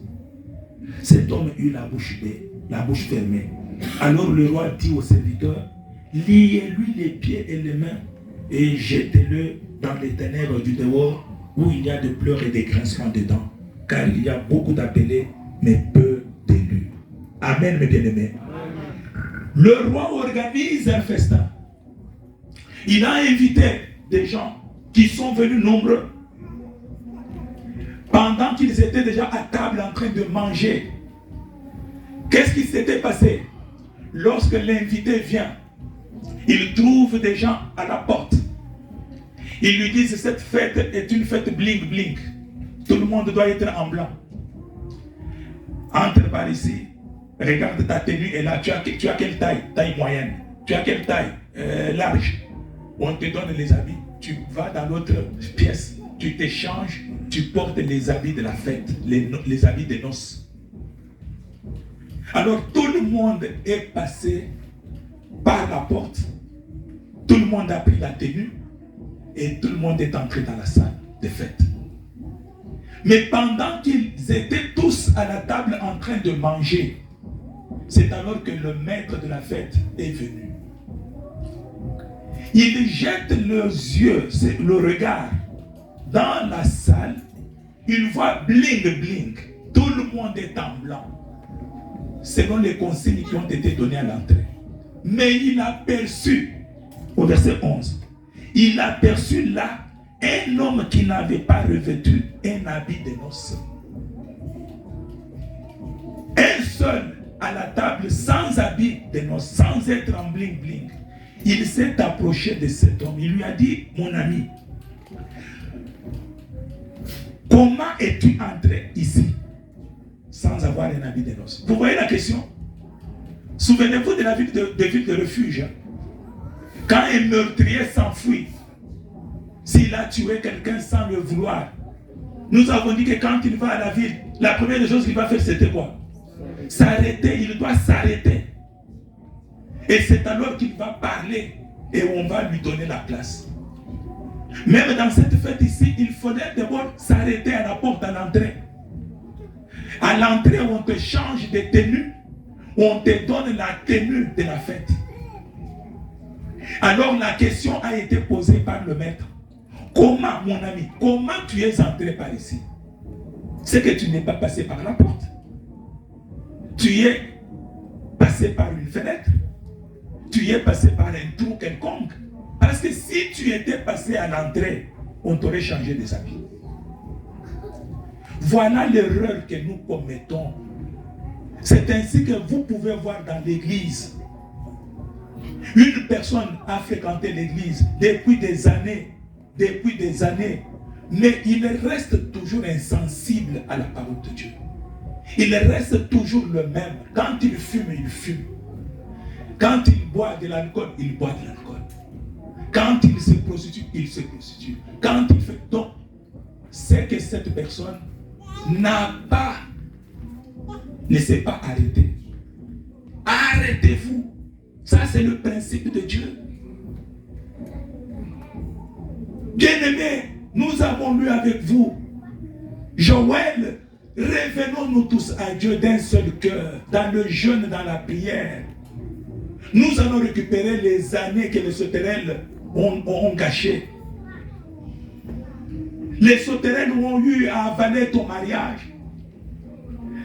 [SPEAKER 1] Cet homme eut la bouche fermée. Alors le roi dit au serviteur, liez-lui les pieds et les mains et jetez-le dans les ténèbres du dehors où il y a des pleurs et des grincements dedans, car il y a beaucoup d'appelés, mais peu d'élus. Amen, mes bien-aimés. Le roi organise un festin. Il a invité des gens qui sont venus nombreux. Pendant qu'ils étaient déjà à table en train de manger, qu'est-ce qui s'était passé? Lorsque l'invité vient, il trouve des gens à la porte. Ils lui disent, cette fête est une fête bling bling. Tout le monde doit être en blanc. Entre par ici, regarde ta tenue et là, tu as quelle taille? Taille moyenne. Tu as quelle taille? Large. On te donne les habits. Tu vas dans l'autre pièce, tu t'échanges, tu portes les habits de la fête, les habits des noces. Alors tout le monde est passé par la porte. Tout le monde a pris la tenue et tout le monde est entré dans la salle de fête. Mais pendant qu'ils étaient tous à la table en train de manger, c'est alors que le maître de la fête est venu. Il jette leurs yeux, le regard dans la salle. Il voit bling bling. Tout le monde est en blanc, selon les consignes qui ont été données à l'entrée. Mais il a perçu, au verset 11, il a perçu là un homme qui n'avait pas revêtu un habit de noces. Un seul à la table, sans habit de noces, sans être en bling bling. Il s'est approché de cet homme. Il lui a dit, mon ami, comment es-tu entré ici sans avoir un habit de noces? Vous voyez la question? Souvenez-vous de la ville de refuge. Quand un meurtrier s'enfuit, s'il a tué quelqu'un sans le vouloir, nous avons dit que quand il va à la ville, la première chose qu'il va faire, c'était quoi? S'arrêter, il doit s'arrêter. Et c'est alors qu'il va parler et on va lui donner la place. Même dans cette fête ici, il faudrait d'abord s'arrêter à la porte, à l'entrée. À l'entrée, on te change de tenue, on te donne la tenue de la fête. Alors la question a été posée par le maître. Comment, mon ami, comment tu es entré par ici? C'est que tu n'es pas passé par la porte. Tu es passé par une fenêtre. Tu es passé par un trou quelconque. Parce que si tu étais passé à l'entrée, on t'aurait changé des habits. Voilà l'erreur que nous commettons. C'est ainsi que vous pouvez voir dans l'église. Une personne a fréquenté l'église depuis des années, mais il reste toujours insensible à la parole de Dieu. Il reste toujours le même. Quand il fume, il fume. Quand il boit de l'alcool, il boit de l'alcool. Quand il se prostitue, il se prostitue. Quand il fait... Donc, c'est que cette personne ne s'est pas arrêtée. Arrêtez-vous. Ça, c'est le principe de Dieu. Bien-aimés, nous avons lu avec vous Joël. Revenons-nous tous à Dieu d'un seul cœur, dans le jeûne, dans la prière. Nous allons récupérer les années que les sauterelles ont gâchées. Les sauterelles ont eu à avaler ton mariage.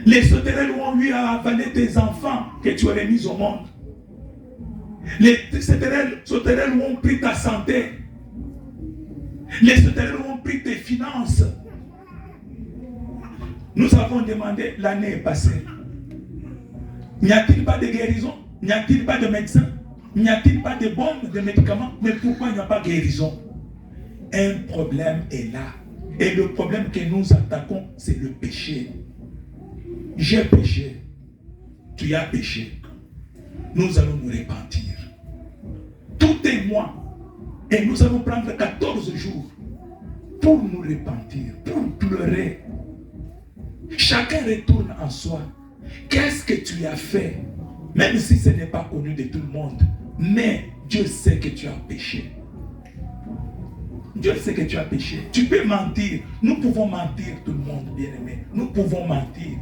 [SPEAKER 1] Les sauterelles ont eu à avaler tes enfants que tu aurais mis au monde. Les sauterelles ont pris ta santé. Les sauterelles ont pris tes finances. Nous avons demandé, l'année est passée. N'y a-t-il pas de guérison? N'y a-t-il pas de médecin? N'y a-t-il pas de bombes, de médicaments? Mais pourquoi il n'y a pas de guérison? Un problème est là. Et le problème que nous attaquons, c'est le péché. J'ai péché. Tu as péché. Nous allons nous repentir. Tout est moi. Et nous allons prendre 14 jours pour nous repentir, pour pleurer. Chacun retourne en soi. Qu'est-ce que tu as fait? Même si ce n'est pas connu de tout le monde. Mais Dieu sait que tu as péché. Dieu sait que tu as péché. Tu peux mentir. Nous pouvons mentir, tout le monde, bien-aimé. Nous pouvons mentir.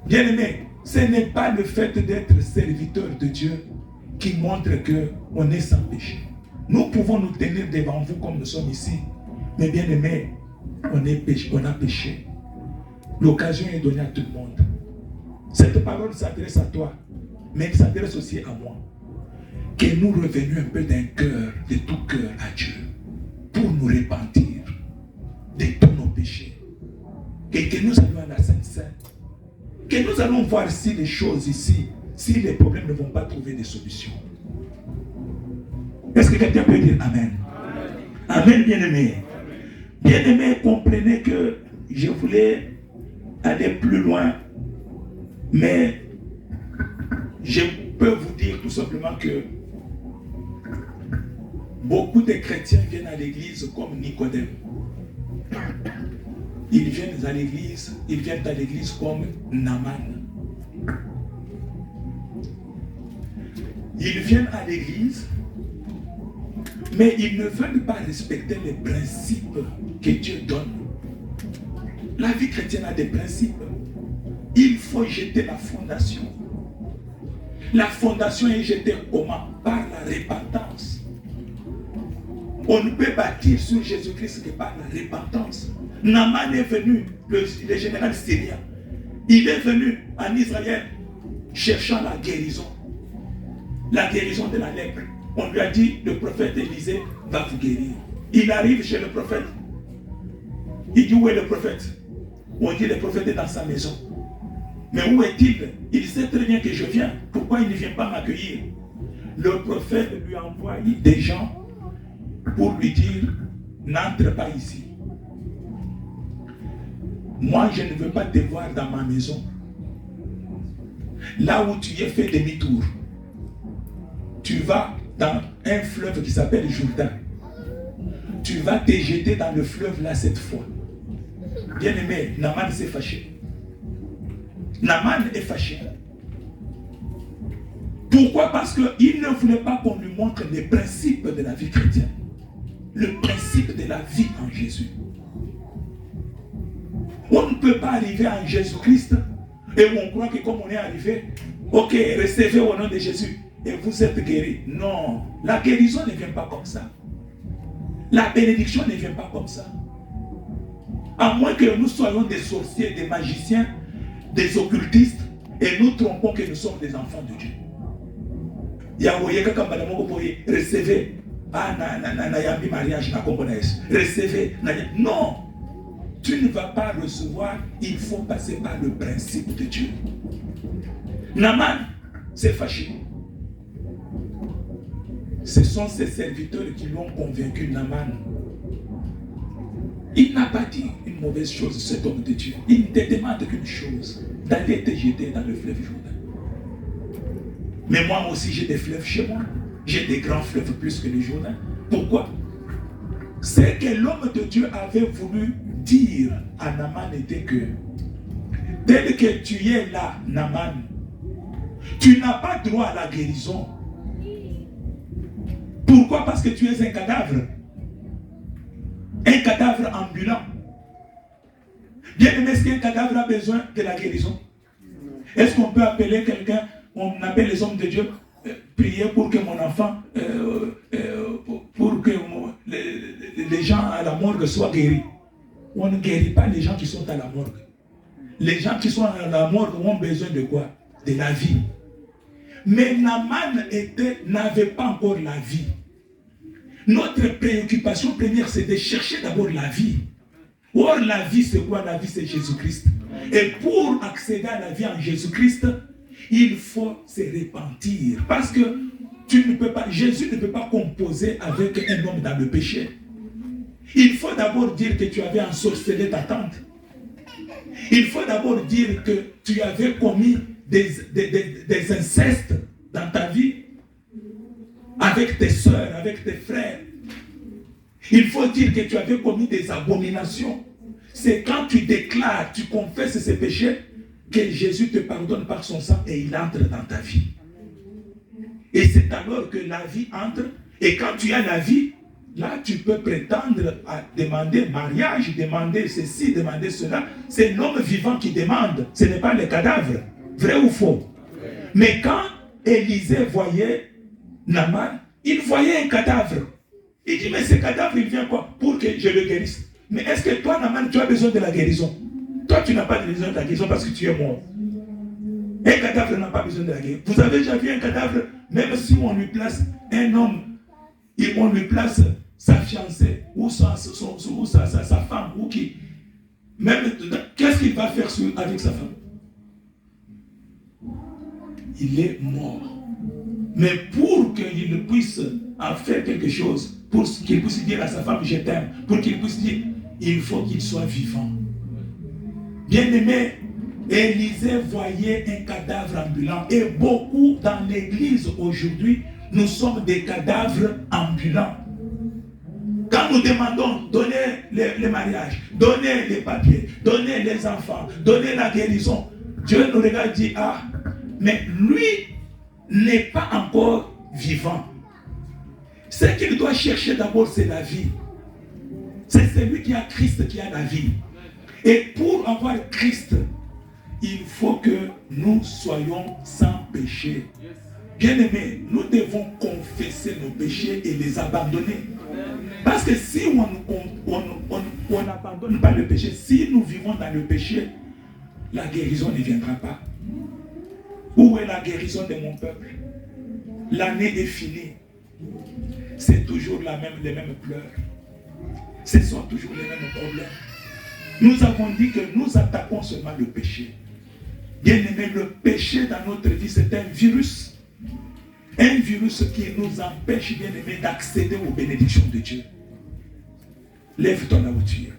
[SPEAKER 1] Bien-aimé, ce n'est pas le fait d'être serviteur de Dieu qui montre qu'on est sans péché. Nous pouvons nous tenir devant vous comme nous sommes ici. Mais bien-aimé, on a péché. L'occasion est donnée à tout le monde. Cette parole s'adresse à toi, mais elle s'adresse aussi à moi. Que nous revenions un peu d'un cœur, de tout cœur à Dieu, pour nous repentir de tous nos péchés. Et que nous allons à la Sainte Seine. Que nous allons voir si les choses ici, si les problèmes ne vont pas trouver des solutions. Est-ce que quelqu'un peut dire Amen? Amen, bien-aimé. Bien-aimé, comprenez que je voulais aller plus loin, mais je peux vous dire tout simplement que beaucoup de chrétiens viennent à l'église comme Nicodème. Ils viennent à l'église comme Naaman. Ils viennent à l'église, mais ils ne veulent pas respecter les principes que Dieu donne. La vie chrétienne a des principes. Il faut jeter la fondation. La fondation est jetée comment? Par la repentance. On ne peut bâtir sur Jésus-Christ que par la repentance. Naaman est venu, le général syrien. Il est venu en Israël cherchant la guérison. La guérison de la lèpre. On lui a dit, le prophète Élisée va vous guérir. Il arrive chez le prophète. Il dit, où est le prophète? On dit, le prophète est dans sa maison. Mais où est-il? Il sait très bien que je viens. Pourquoi il ne vient pas m'accueillir? Le prophète lui a envoyé des gens pour lui dire, n'entre pas ici. Moi, je ne veux pas te voir dans ma maison. Là où tu es, fait demi-tour. Tu vas dans un fleuve qui s'appelle Jourdain. Tu vas te jeter dans le fleuve là cette fois. Bien-aimé, Naaman s'est fâché. Naaman est fâché. Pourquoi? Parce qu'il ne voulait pas qu'on lui montre les principes de la vie chrétienne. Le principe de la vie en Jésus. On ne peut pas arriver en Jésus-Christ et on croit que comme on est arrivé, ok, recevez au nom de Jésus et vous êtes guéris. Non, la guérison ne vient pas comme ça. La bénédiction ne vient pas comme ça. À moins que nous soyons des sorciers, des magiciens, des occultistes et nous trompons que nous sommes des enfants de Dieu. Recevez. Recevez. Non. Tu ne vas pas recevoir, il faut passer par le principe de Dieu. Naaman s'est fâché. Ce sont ses serviteurs qui l'ont convaincu, Naaman. Il n'a pas dit une mauvaise chose, cet homme de Dieu. Il ne te demande qu'une chose, d'aller te jeter dans le fleuve Jourdain. Mais moi aussi, j'ai des fleuves chez moi. J'ai des grands fleuves plus que le Jourdain. Pourquoi? C'est que l'homme de Dieu avait voulu dire à Naaman était que tel que tu es là, Naaman, Tu n'as pas droit à la guérison. Pourquoi? Parce que tu es un cadavre. Un cadavre ambulant. Bien aimé, est-ce qu'un cadavre a besoin de la guérison? Est-ce qu'on peut appeler quelqu'un, on appelle les hommes de Dieu, prier pour que mon enfant, pour que les gens à la morgue soient guéris? On ne guérit pas les gens qui sont à la morgue. Les gens qui sont à la morgue ont besoin de quoi? De la vie. Mais Naaman n'avait pas encore la vie. Notre préoccupation première, c'est de chercher d'abord la vie. Or, la vie, c'est quoi? La vie, c'est Jésus-Christ. Et pour accéder à la vie en Jésus-Christ, il faut se repentir. Parce que Jésus ne peut pas composer avec un homme dans le péché. Il faut d'abord dire que tu avais ensorcelé ta tante. Il faut d'abord dire que tu avais commis des incestes dans ta vie avec tes soeurs, avec tes frères. Il faut dire que tu avais commis des abominations. C'est quand tu déclares, tu confesses ces péchés, que Jésus te pardonne par son sang et il entre dans ta vie. Et c'est alors que la vie entre. Et quand tu as la vie, là tu peux prétendre à demander mariage, demander ceci, demander cela. C'est l'homme vivant qui demande, ce n'est pas le cadavre. Vrai ou faux? Mais quand Élisée voyait Naaman, il voyait un cadavre. Il dit, mais ce cadavre, il vient quoi? Pour que je le guérisse. Mais est-ce que toi, Naaman, tu as besoin de la guérison? Toi, tu n'as pas besoin de la guérison parce que tu es mort. Un cadavre n'a pas besoin de la guérison. Vous avez déjà vu un cadavre, même si on lui place un homme, et on lui place sa fiancée, ou sa femme, ou qui, même, qu'est-ce qu'il va faire avec sa femme? Il est mort. Mais pour qu'il puisse en faire quelque chose, pour qu'il puisse dire à sa femme, je t'aime, pour qu'il puisse dire, il faut qu'il soit vivant. Bien-aimé, Élisée voyait un cadavre ambulant. Et beaucoup dans l'église aujourd'hui, nous sommes des cadavres ambulants. Quand nous demandons, donnez les mariages, donnez les papiers, donnez les enfants, donnez la guérison, Dieu nous regarde et dit, ah, mais lui n'est pas encore vivant. Ce qu'il doit chercher d'abord, c'est la vie. C'est celui qui a Christ qui a la vie. Et pour avoir Christ, il faut que nous soyons sans péché. Bien-aimés, nous devons confesser nos péchés et les abandonner. Parce que si on n'abandonne pas le péché, si nous vivons dans le péché, la guérison ne viendra pas. Où est la guérison de mon peuple? L'année est finie. C'est toujours les mêmes pleurs. Ce sont toujours les mêmes problèmes. Nous avons dit que nous attaquons seulement le péché. Bien-aimé, le péché dans notre vie, c'est un virus. Un virus qui nous empêche, bien-aimé, d'accéder aux bénédictions de Dieu. Lève-toi là où tu es.